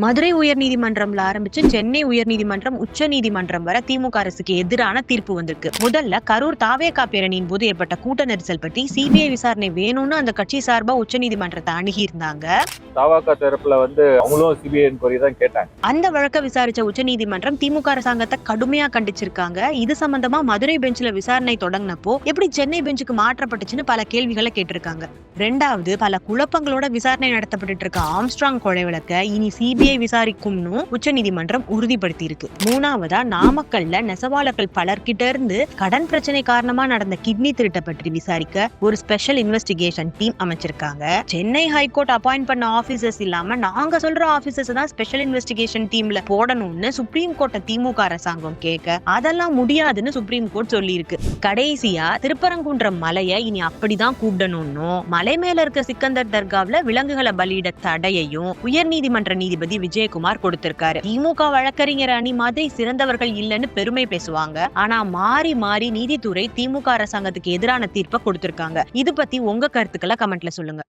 மதுரை உயர்நீதிமன்றம்ல ஆரம்பிச்சு சென்னை உயர்நீதிமன்றம், உச்ச நீதிமன்றம் வரை திமுக அரசுக்கு எதிரான தீர்ப்பு வந்திருக்கு. முதல்ல கரூர் தாவேகா பேரணியின் போது ஏற்பட்ட கூட்ட நெரிசல் பற்றி சிபிஐ விசாரணை வேணும்னு அந்த கட்சி சார்பா உச்ச நீதிமன்றத்தை அணுகி இருந்தாங்க. தாவேகா தரப்புல அவங்களும் சிபிஐ என்கொயரி தான் கேட்டாங்க. அந்த வழக்கை விசாரிச்ச உச்ச நீதிமன்றம் திமுக அரசாங்கத்தை கடுமையா கண்டிச்சிருக்காங்க. இது சம்பந்தமா மதுரை பெஞ்சில விசாரணை தொடங்கினப்போ எப்படி சென்னை பெஞ்சுக்கு மாற்றப்பட்டுச்சுன்னு பல கேள்விகளை கேட்டிருக்காங்க. ரெண்டாவது, பல குழப்பங்களோட விசாரணை நடத்தப்பட்டு இருக்க ஆம்ஸ்ட்ராங் கொலை வழக்க இனி சிபிஐ விசாரிக்கும்னு உச்ச நீதிமன்றம் உறுதிப்படுத்தி இருக்கு. மூணாவதா, நாமக்கல்ல நெசவாளர்கள் பலர்கிட்ட இருந்து கடன் பிரச்சனை காரணமா நடந்த கிட்னி திருட்ட பற்றி விசாரிக்க ஒரு ஸ்பெஷல் இன்வெஸ்டிகேஷன் டீம் அமைச்சிருக்காங்க. சென்னை ஹைகோர்ட் அப்பாயிண்ட் பண்ண ஆபீசர்ஸ் இல்லாம நாங்க சொல்ற ஆபீசர்ஸ் தான் ஸ்பெஷல் இன்வெஸ்டிகேஷன் டீம்ல போடணும்னு சுப்ரீம் கோர்ட்டை திமுக அரசாங்கம் கேட்க அதெல்லாம் முடியாதுன்னு சுப்ரீம் கோர்ட் சொல்லி இருக்கு. கடைசியா, திருப்பரங்குன்றம் மலையை இனி அப்படிதான் கூப்பிடணும்னு மலை மேல இருக்க சிக்கந்தர் தர்காவில விலங்குகளை பலியிட தடையையும் உயர் நீதிமன்ற நீதிபதி விஜயகுமார் கொடுத்திருக்காரு. திமுக வழக்கறிஞர் அணி மாதிரி சிறந்தவர்கள் இல்லைன்னு பெருமை பேசுவாங்க. ஆனா மாறி மாறி நீதித்துறை திமுக அரசாங்கத்துக்கு எதிரான தீர்ப்பை கொடுத்திருக்காங்க. இது பத்தி உங்க கருத்துக்களை கமெண்ட்ல சொல்லுங்க.